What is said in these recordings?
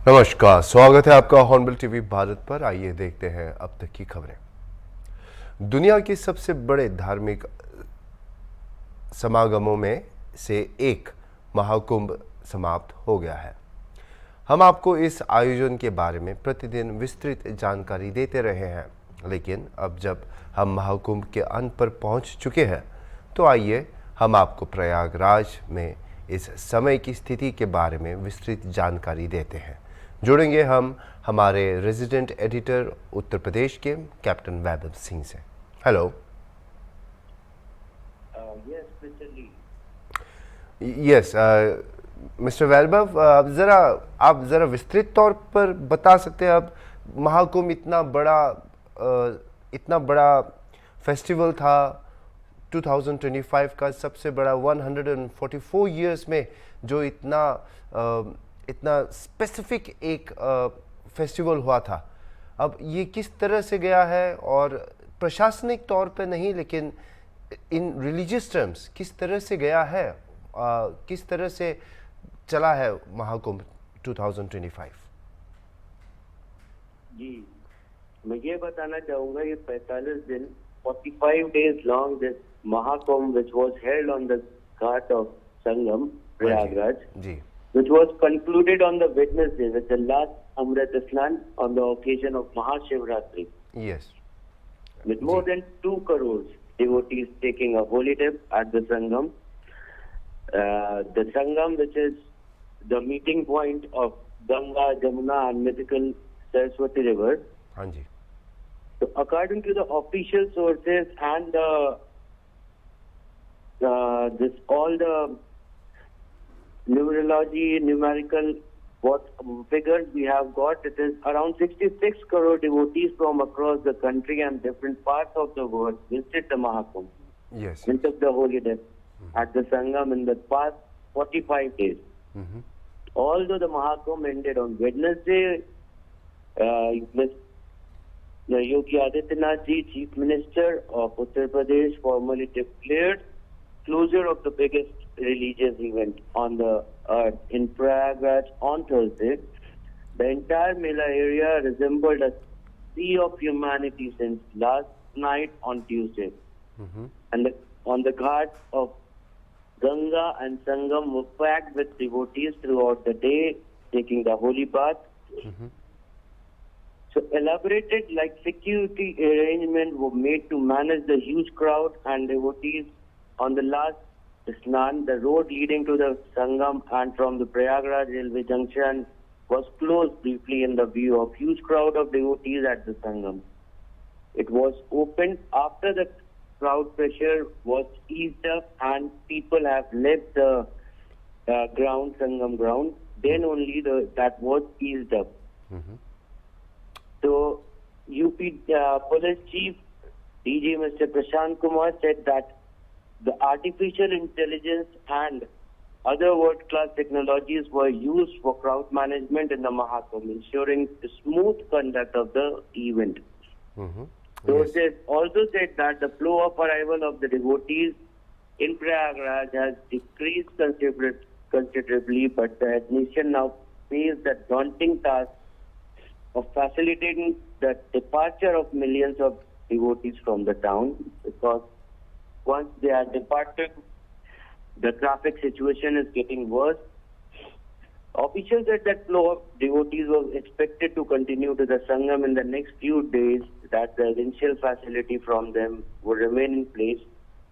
नमस्कार, स्वागत है आपका हॉर्नबिल टीवी भारत पर। आइए देखते हैं अब तक की खबरें। दुनिया के सबसे बड़े धार्मिक समागमों में से एक महाकुंभ समाप्त हो गया है। हम आपको इस आयोजन के बारे में प्रतिदिन विस्तृत जानकारी देते रहे हैं, लेकिन अब जब हम महाकुंभ के अंत पर पहुंच चुके हैं, तो आइए हम आपको प्रयागराज में इस समय की स्थिति के बारे में विस्तृत जानकारी देते हैं। जुड़ेंगे हम हमारे रेजिडेंट एडिटर उत्तर प्रदेश के कैप्टन वैभव सिंह से। हेलो। यस मिस्टर वैभव, आप ज़रा विस्तृत तौर पर बता सकते हैं। अब महाकुंभ इतना बड़ा फेस्टिवल था, 2025 का सबसे बड़ा 144 इयर्स में जो इतना स्पेसिफिक एक फेस्टिवल हुआ था। अब ये किस तरह से गया है, और प्रशासनिक तौर पे नहीं लेकिन इन रिलीजियस टर्म्स किस तरह से गया है, किस तरह से चला है महाकुंभ 2025? जी, मैं ये बताना चाहूँगा, ये 45 दिन 45 days long this Mahakumbh, which was held on the ghat of Sangam, Prayagraj, which was concluded on the Wednesday with the last Amrit Snan on the occasion of Mahashivratri. Yes. With more than 2 crores devotees taking a holy dip at the Sangam. The Sangam, which is the meeting point of Ganga, Jamuna and mythical Saraswati River. Hanji. So according to the official sources and all the numerical figures we have got, it is around 66 crore devotees from across the country and different parts of the world visited the Mahakumbh. Yes. And took the holy dip at the Sangam in the past 45 days. Mm-hmm. Although the Mahakumbh ended on Wednesday, Yogi Adityanath ji, Chief Minister of Uttar Pradesh, formally declared closure of the biggest religious event on the earth in Prayagraj on Thursday. The entire Mela area resembled a sea of humanity since last night on Tuesday. Mm-hmm. And on the ghats of Ganga and Sangam were packed with devotees throughout the day, taking the holy bath. Mm-hmm. So elaborated security arrangements were made to manage the huge crowd and devotees on the last Snan. The road leading to the Sangam and from the Prayagraj railway junction was closed briefly in the view of huge crowd of devotees at the Sangam. It was opened after the crowd pressure was eased up and people have left the Sangam ground. Then only that was eased up. Mm-hmm. So, UP Police Chief DG Mr. Prashant Kumar said that the artificial intelligence and other world-class technologies were used for crowd management in the Mahakumbh, ensuring the smooth conduct of the event. Mm-hmm. So Yes. they also said that the flow of arrival of the devotees in Prayagraj has decreased considerably, but the nation now faces the daunting task of facilitating the departure of millions of devotees from the town, because once they are departed, the traffic situation is getting worse. Officials said that flow of devotees was expected to continue to the Sangam in the next few days, that the essential facility from them would remain in place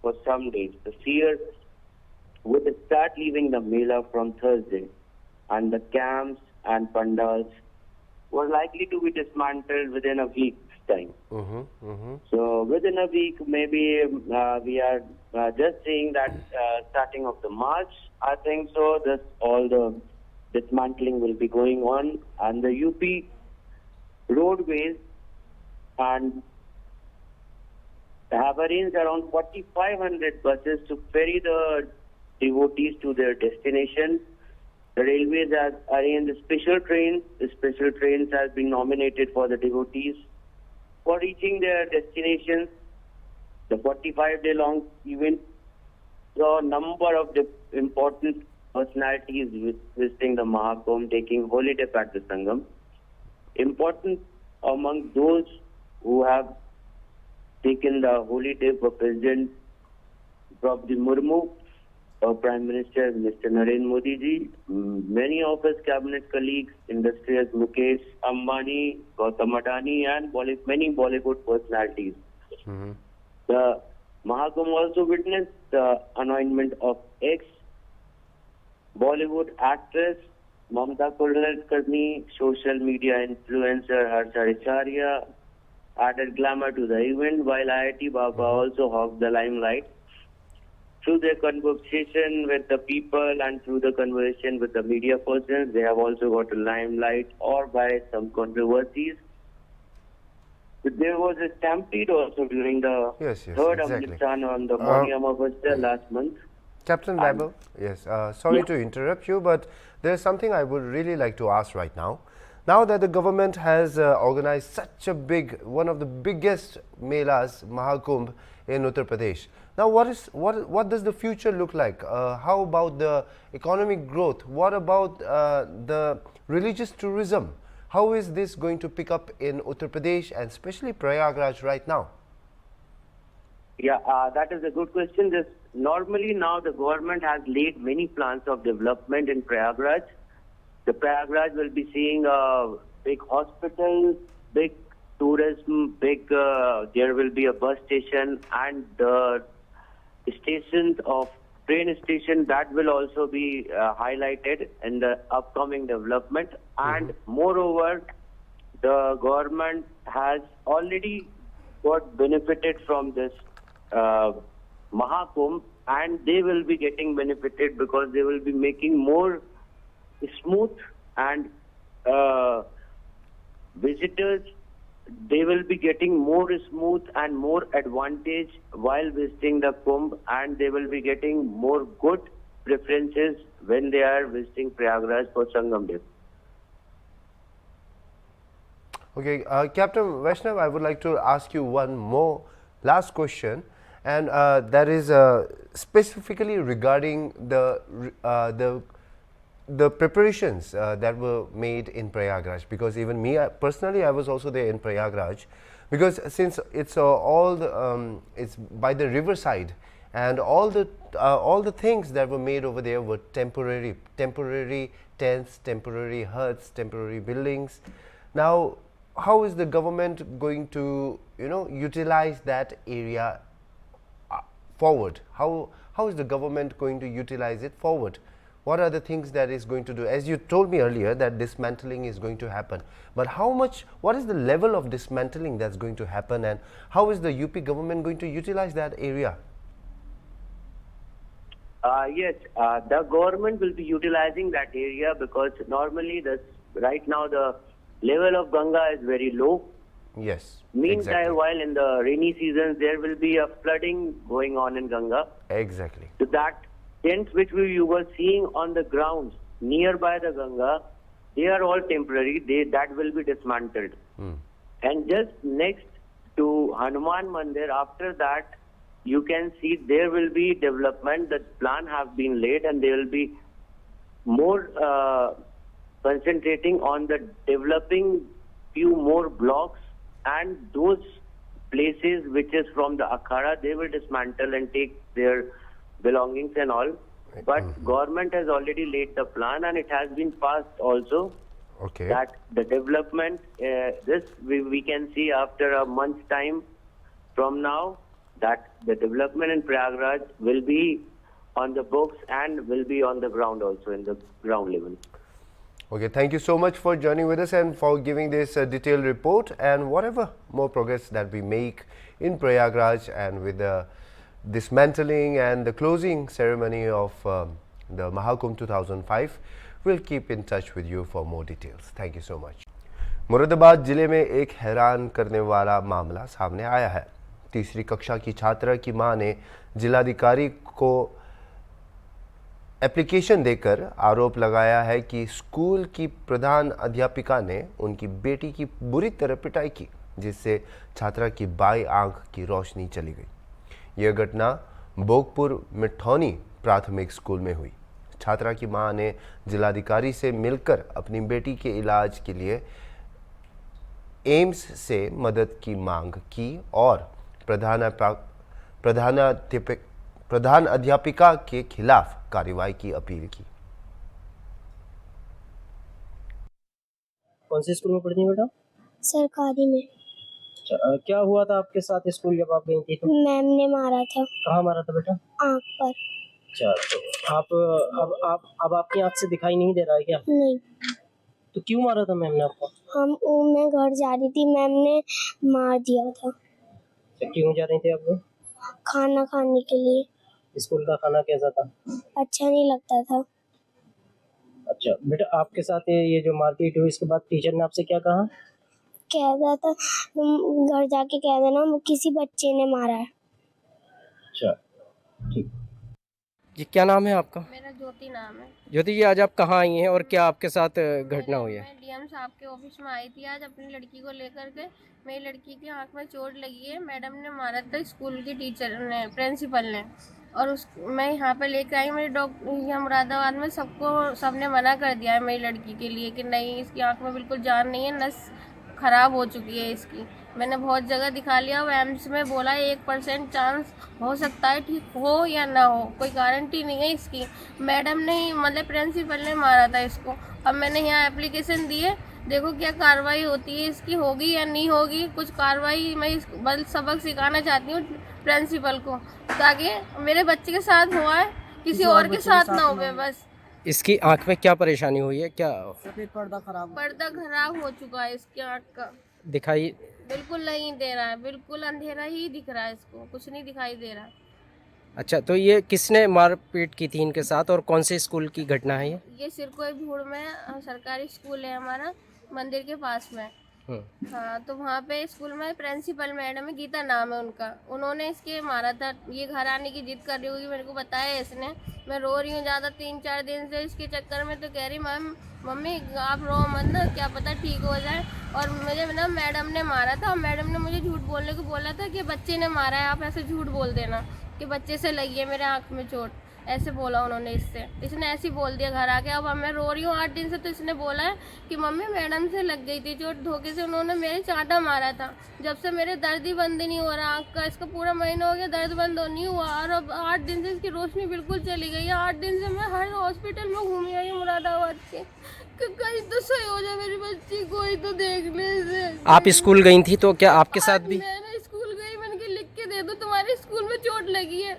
for some days. The seers would start leaving the Mela from Thursday, and the camps and pandals were likely to be dismantled within a week's time. Mm-hmm. Mm-hmm. So within a week, maybe we are just seeing that starting of the March, I think so, all the dismantling will be going on, and the UP roadways and have arranged around 4,500 buses to ferry the devotees to their destination. The railways have arranged special trains. The special trains have been nominated for the devotees for reaching their destinations. The 45-day long event saw a number of important personalities visiting the Mahakumbh, taking holy dip at the Sangam. Important among those who have taken the holy dip were President Draupadi Murmu, Prime Minister Mr. Narendra Modi ji, many of his cabinet colleagues, industrials Mukesh Ambani, Gautam Adani, and many Bollywood personalities. Mhm. The Mahakumbh also witnessed the anointment of ex-Bollywood actress Mamta Kulkarni, social media influencer Harsha Acharya added glamour to the event, while IIT Baba also hogged the limelight. Through their conversation with the people and through the conversation with the media persons, they have also got a limelight or by some controversies. There was a stampede also during the Yes, third exactly. Amritsar on the Mauni Amavasya last month. Captain Vaibhav, yes, sorry to interrupt you, but there is something I would really like to ask right now. Now that the government has organized such a big, one of the biggest melas, Mahakumbh in Uttar Pradesh, now what does the future look like? How about the economic growth? What about the religious tourism? How is this going to pick up in Uttar Pradesh and especially Prayagraj right now? Yeah, that is a good question. Normally now the government has laid many plans of development in Prayagraj. The Prayagraj will be seeing a big hospital, big tourism, there will be a bus station and the stations of train station that will also be highlighted in the upcoming development. And moreover, the government has already got benefited from this Mahakumbh, and they will be getting benefited because they will be making more smooth and visitors, they will be getting more smooth and more advantage while visiting the Kumbh, and they will be getting more good preferences when they are visiting Prayagraj for Sangam Day. Okay, Captain Vaishnav, I would like to ask you one more last question, and that is specifically regarding the preparations that were made in Prayagraj, because even me personally, I was also there in Prayagraj, because since it's it's by the riverside, and all the things that were made over there were temporary tents, temporary huts, temporary buildings. Now, how is the government going to utilize that area forward? How is the government going to utilize it forward? What are the things that is going to do? As you told me earlier that dismantling is going to happen, but what is the level of dismantling that's going to happen, and how is the UP government going to utilize that area? Yes, the government will be utilizing that area because normally right now the level of Ganga is very low. Yes. Meantime, exactly. while in the rainy seasons there will be a flooding going on in Ganga. Exactly. So that tents which you were seeing on the grounds nearby the Ganga, they are all temporary. That will be dismantled. And just next to Hanuman Mandir, after that, you can see there will be development. The plan have been laid, and they will be more concentrating on the developing few more blocks, and those places which is from the Akhada, they will dismantle and take their belongings and all. But government has already laid the plan, and it has been passed also. Okay. That the development, we can see after a month's time from now, that the development in Prayagraj will be on the books and will be on the ground also, in the ground level. Okay, thank you so much for joining with us and for giving this detailed report, and whatever more progress that we make in Prayagraj and with the dismantling and the closing ceremony of the Mahakumbh 2005, we'll keep in touch with you for more details. Thank you so much. Moradabad जिले में एक हैरान करने वाला मामला सामने आया है। तीसरी कक्षा की छात्रा की मां ने जिलाधिकारी को एप्लीकेशन देकर आरोप लगाया है कि स्कूल की प्रधान अध्यापिका ने उनकी बेटी की बुरी तरह पिटाई की, जिससे छात्रा की बाईं आंख की रोशनी चली गई। यह घटना भोगपुर मिठौनी प्राथमिक स्कूल में हुई। छात्रा की मां ने जिलाधिकारी से मिलकर अपनी बेटी के इलाज के लिए एम्स से मदद की मांग की और प्रधान अध्यापिका के खिलाफ कार्रवाई की अपील की। कौन से स्कूल में पढ़ती हैं बेटा? सरकारी में। अच्छा, क्या हुआ था आपके साथ स्कूल जब आप गई थी तो? मैम ने मारा था कहाँ मारा था बेटा? आँख पर। अच्छा, तो अब आपकी आँख से दिखाई नहीं दे रहा है क्या? नहीं, तो क्यों मारा था मैम ने आपको? मैं घर जा रही थी, मैम ने मार दिया था। अच्छा, क्यों जा रही थी आप लोग? खाना खाने के लिए। स्कूल का खाना कैसा था? अच्छा नहीं लगता था। अच्छा बेटा, आपके साथ ये जो मारपीट हुई इसके बाद टीचर ने आपसे क्या कहा? कह रहा था तुम घर जाके कह देना किसी बच्चे ने मारा है। अच्छा, ठीक। जी, क्या नाम है आपका? मेरा ज्योति नाम है। ज्योति जी, आज आप कहाँ आई हैं और क्या आपके साथ घटना हुई है? मैं डीएम साहब के ऑफिस में आई थी आज अपनी लड़की को लेकर के। मेरी लड़की की आंख में चोट लगी है, मैडम ने मारा था स्कूल की टीचर ने, प्रिंसिपल ने। और मैं यहाँ पे लेकर आई मेरे डॉक्टर मुरादाबाद में, सबने मना कर दिया है मेरी लड़की के लिए कि नहीं, इसकी आंख में बिल्कुल जान नहीं है, नस खराब हो चुकी है इसकी। मैंने बहुत जगह दिखा लिया, वो एम्स में बोला 1% चांस हो सकता है ठीक हो या ना हो, कोई गारंटी नहीं है इसकी। मैडम ने मतलब प्रिंसिपल ने मारा था इसको। अब मैंने यहाँ एप्लीकेशन दी है, देखो क्या कार्रवाई होती है इसकी, होगी या नहीं होगी कुछ कार्रवाई। मैं बल सबक सिखाना चाहती हूँ प्रिंसिपल को, ताकि मेरे बच्चे के साथ हुआ है किसी और के साथ ना हो। बस इसकी आंख में क्या परेशानी हुई है? क्या पर्दा खराब हो चुका है इसकी आंख का, दिखाई बिल्कुल नहीं दे रहा है, बिल्कुल अंधेरा ही दिख रहा है, इसको कुछ नहीं दिखाई दे रहा। अच्छा, तो ये किसने मारपीट की थी इनके साथ और कौन से स्कूल की घटना है ये? ये सिरकोई भूड़ में सरकारी स्कूल है हमारा, मंदिर के पास में। हाँ, तो वहाँ पे स्कूल में प्रिंसिपल मैडम है, गीता नाम है उनका, उन्होंने इसके मारा था। ये घर आने की जिद कर रही होगी, मेरे को बताया इसने। मैं रो रही हूँ ज़्यादा 3-4 दिन से इसके चक्कर में, तो कह रही मम्मी आप रो मत ना, क्या पता ठीक हो जाए। और मुझे ना मैडम ने मारा था, और मैडम ने मुझे झूठ बोलने को बोला था कि बच्चे ने मारा है, आप ऐसे झूठ बोल देना कि बच्चे से लगी है मेरे आँख में चोट, ऐसे बोला उन्होंने इसने ऐसे ही बोल दिया घर आके। अब मैं रो रही हूँ 8 दिन से, तो इसने बोला है कि मम्मी मैडम से लग गई थी चोट, धोखे से उन्होंने मेरे चांटा मारा था। जब से मेरे दर्द ही बंद नहीं हो रहा आँख का, इसका पूरा महीना हो गया दर्द बंद नहीं हुआ, और अब 8 दिन से इसकी रोशनी बिल्कुल चली गई है। 8 दिन से मैं हर हॉस्पिटल में घूमी आई हूँ मुरादाबाद के, कहीं तो सही हो जाए मेरी बच्ची, कोई तो देख ले इसे। आप स्कूल गई थी तो क्या आपके साथ भी? मैंने स्कूल गई, मैंने कहा लिख के दे दो तुम्हारे स्कूल में चोट लगी है,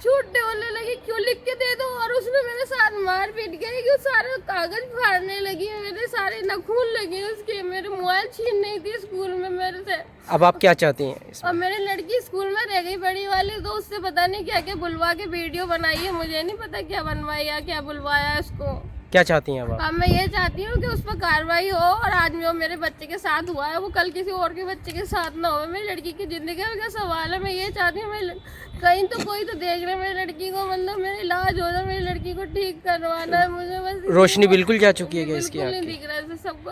छूटने वाले लगी, क्यों लिख के दे दो। और उसने मेरे साथ मार पीट गई कि सारे कागज फाड़ने लगी, मेरे सारे नखून लगे उसके, मेरे मोबाइल छीन नहीं थी स्कूल में मेरे से। अब आप क्या चाहती हैं इसमें? और मेरी लड़की स्कूल में रह गई बड़ी वाली, तो उससे पता नहीं क्या क्या बुलवा के वीडियो बनाई है, मुझे नहीं पता क्या बनवाया क्या बुलवाया उसको। क्या चाहती हैं अब मैं ये चाहती हूँ कि उस पर कार्रवाई हो, और आज जो मेरे बच्चे के साथ हुआ है वो कल किसी और के बच्चे के साथ ना हो। मेरी लड़की की जिंदगी का सवाल है, मैं ये चाहती हूँ मैं कहीं तो कोई तो देख रहे मेरी लड़की को, मतलब मेरा इलाज हो जाए, मेरी लड़की को ठीक करवाना है मुझे बस। रोशनी बिल्कुल जा चुकी है इसकी बिल्कुल नहीं आँख की? दिख रहा है सबको।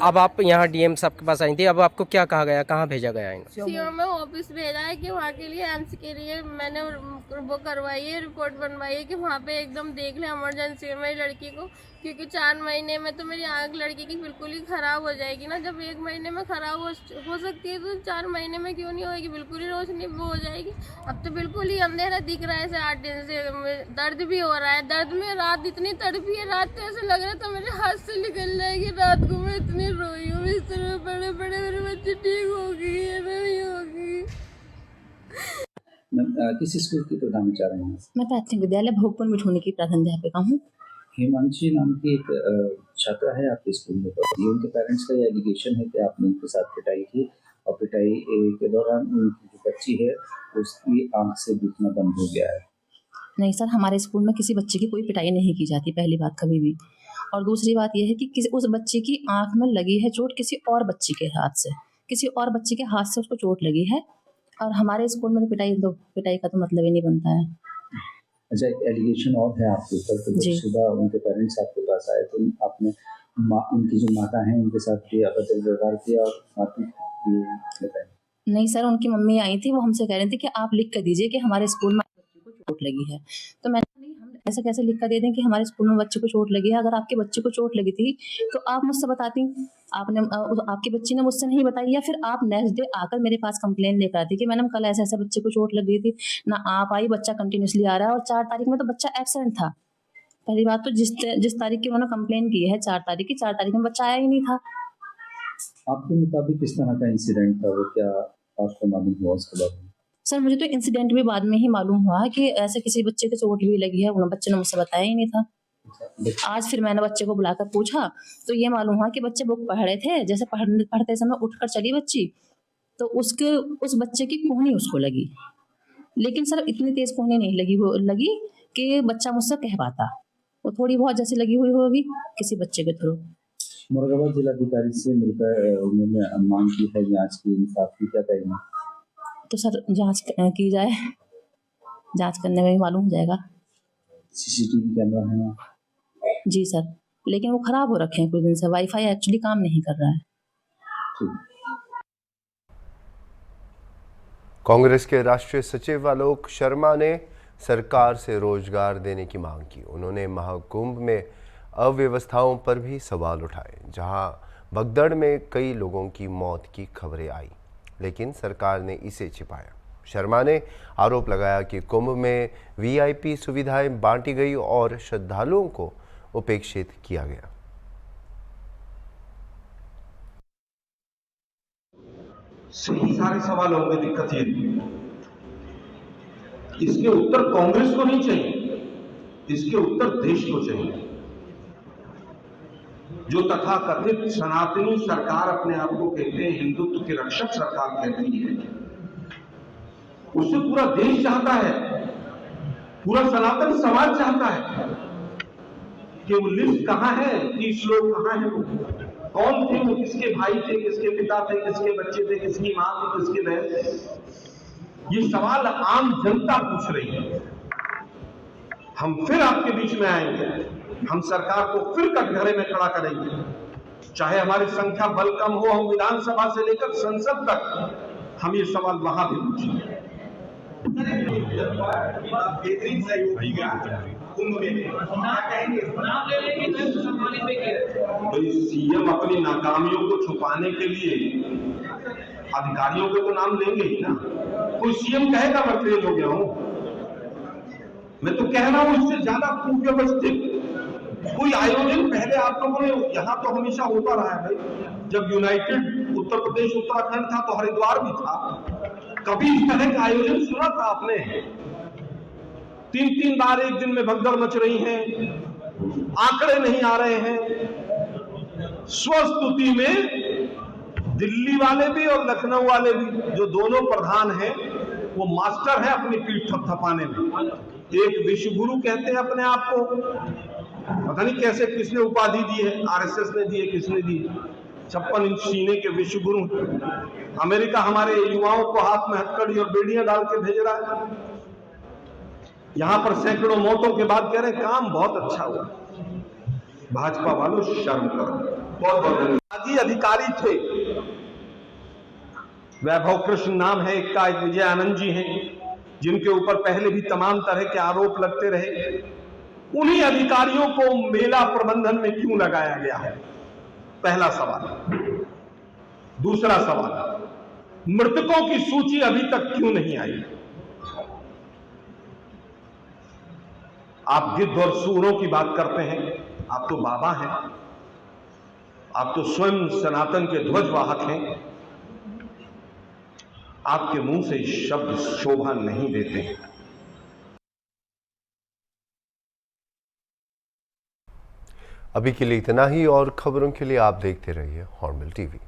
अब आप यहाँ डीएम साहब के पास आई थी, अब आपको क्या कहा गया, कहाँ भेजा गया इनको? सीएम में ऑफिस भेजा है कि वहाँ के लिए एम्स के लिए मैंने वो करवाई है, रिपोर्ट बनवाई है कि वहाँ पे एकदम देख लें इमरजेंसी में मेरी लड़की को, क्योंकि 4 महीने में तो मेरी आँख लड़की की बिल्कुल ही खराब हो जाएगी ना। जब 1 महीने में खराब हो सकती है तो 4 महीने में क्यों नहीं होगी, बिल्कुल ही रोशनी हो जाएगी। अब तो बिल्कुल ही अंधेरा दिख रहा है ऐसे 8 दिन से, दर्द भी हो रहा है, दर्द में रात इतनी तड़पी है, रात तो ऐसे लग रहा था मेरे हाथ से निकल जाएगी। रात को मैं इतनी रोई हूँ बिस्तर में बड़े बड़े, मेरे बच्चे ठीक होगी या नहीं होगी। किस स्कूल की प्रधानाचार्य हैं? मैं प्राथमिक विद्यालय भोगपुर मिठूनी की प्रधानाध्यापिका हूँ। हिमांशी नाम की एक छात्रा है आपके स्कूल में पढ़ती है, उनके पेरेंट्स का ये एलिगेशन है कि आपने उनके साथ पिटाई की, और पिटाई के दौरान उनकी जो बच्ची है उसकी आंख से दिखना बंद हो गया है। नहीं सर, हमारे स्कूल में किसी बच्चे की कोई पिटाई नहीं की जाती, पहली बात कभी भी। और दूसरी बात यह है कि उस बच्चे की आंख में लगी है चोट किसी और बच्चे के हाथ से, किसी और बच्चे के हाथ से उसको चोट लगी है, और हमारे स्कूल में तो पिटाई का तो मतलब ही नहीं बनता है। अच्छा, एक एलिगेशन और है आपके ऊपर, तो जब सुबह उनके पेरेंट्स आपके पास आए तो आपने उनकी जो माता हैं उनके साथ भी अभद्र व्यवहार किया और बताया? नहीं सर, उनकी मम्मी आई थी, वो हमसे कह रही थी कि आप लिख कर दीजिए कि हमारे स्कूल में बच्चे को चोट लगी है। तो मैंने ऐसे कैसे लिख कर दे दें कि हमारे स्कूल में बच्चे को चोट लगी है। अगर आपके बच्चे को चोट लगी थी तो आप मुझसे बताती, आपकी बच्ची ने मुझसे नहीं बताई, या फिर आप नेक्स्ट डे आकर मेरे पास कंप्लेन लेकर आती कि मैडम कल ऐसे ऐसे बच्चे को चोट लग गई थी। ना आप आई, बच्चा कंटिन्यूसली आ रहा है और 4 तारीख में तो बच्चा एब्सेंट था। पहली बात तो जिस तारीख की उन्होंने कंप्लेन की है 4 तारीख की, 4 तारीख में बच्चा आया ही नहीं था। आपके मुताबिक किस तरह का इंसिडेंट था वो, क्या आपको मालूम हुआ उसके बारे में? सर मुझे तो इंसिडेंट भी बाद में ही मालूम हुआ कि ऐसे किसी बच्चे को चोट भी लगी है, उन्होंने बच्चे ने मुझसे बताया ही नहीं था। आज फिर मैंने बच्चे को बुलाकर पूछा तो ये मालूम हुआ कि बच्चे बुक पढ़ रहे थे, जैसे पढ़ते समय उठकर चली बच्ची तो उस बच्चे की कूहनी उसको लगी, लेकिन सर इतनी तेज कूहनी नहीं लगी कि बच्चा मुझसे कह पाता, वो थोड़ी बहुत जैसे लगी हुई होगी किसी बच्चे के थ्रू। मुरादाबाद जिलाधिकारी से मिलकर उन्होंने मांग की है जांच की, इंसाफ की, क्या कहेंगे? तो सर जांच की जाए, जांच करने में ही मालूम हो जाएगा। सीसीटीवी कैमरा है यहाँ? जी सर, लेकिन वो खराब हो रखे हैं कुछ दिन से, वाईफाई एक्चुअली काम नहीं कर रहा है। कांग्रेस के राष्ट्रीय सचिव आलोक शर्मा ने सरकार से रोजगार देने की मांग की। उन्होंने महाकुंभ में अव्यवस्थाओं पर भी सवाल उठाए, जहां भगदड़ में कई लोगों की मौत की खबरें आई, लेकिन सरकार ने इसे छिपाया। शर्मा ने आरोप लगाया कि कुंभ में वीआईपी सुविधाएं बांटी गई और श्रद्धालुओं को उपेक्षित किया गया। सही सारे सवाल होंगे, दिक्कत ये नहीं। इसके उत्तर कांग्रेस को नहीं चाहिए, इसके उत्तर देश को चाहिए। जो तथाकथित सनातनी सरकार अपने आप को कहते हैं, हिंदुत्व की रक्षक सरकार कहती है, उसे पूरा देश चाहता है, पूरा सनातन समाज चाहता है कि वो लिस्ट कहां है, 30 लोग कहां है, वो कौन थे, वो किसके भाई थे, किसके पिता थे, किसके बच्चे थे, किसकी मां थी, किसके बहन। ये सवाल आम जनता पूछ रही है। हम फिर आपके बीच में आएंगे, हम सरकार को फिर कटघरे में खड़ा करेंगे, चाहे हमारी संख्या बल कम हो, हम विधानसभा से लेकर संसद तक हम ये सवाल वहां भी पूछेंगे। भाई सीएम अपनी नाकामियों को छुपाने के लिए अधिकारियों के तो नाम लेंगे ही ना। कोई सीएम कहेगा मैं फेल हो गया हूं? मैं तो कह रहा हूं इससे ज्यादा कुव्यवस्थित कोई आयोजन पहले आप लोगों ने, यहां तो हमेशा होता रहा है भाई। जब यूनाइटेड उत्तर प्रदेश उत्तराखंड था तो हरिद्वार भी था, कभी इस तरह का आयोजन सुना था आपने? 3 बार एक दिन में भगदड़ मच रही है, आंकड़े नहीं आ रहे हैं। स्वस्तुति में दिल्ली वाले भी और लखनऊ वाले भी, जो दोनों प्रधान हैं, वो मास्टर है अपनी पीठ थपथपाने में। एक विश्व गुरु कहते हैं अपने आप को, पता नहीं कैसे किसने उपाधि दी है, आरएसएस ने दी है, किसने दी है। 56 इंच सीने के विश्व गुरु। अमेरिका हमारे युवाओं को हाथ में हथकड़ी और बेड़ियां डाल के भेज रहा है। यहां पर सैकड़ों मौतों के बाद कह रहे हैं काम बहुत अच्छा हुआ। भाजपा वालों शर्म करो। बहुत बहुत अधिकारी थे, वैभव कृष्ण नाम है एक का, एक विजय आनंद जी हैं, जिनके ऊपर पहले भी तमाम तरह के आरोप लगते रहे। उन्हीं अधिकारियों को मेला प्रबंधन में क्यों लगाया गया है? पहला सवाल। दूसरा सवाल, मृतकों की सूची अभी तक क्यों नहीं आई? आप गिद्ध और सूरों की बात करते हैं, आप तो बाबा हैं, आप तो स्वयं सनातन के ध्वजवाहक हैं। आपके मुंह से शब्द शोभा नहीं देते हैं। अभी के लिए इतना ही, और खबरों के लिए आप देखते रहिए हॉर्नबिल टीवी।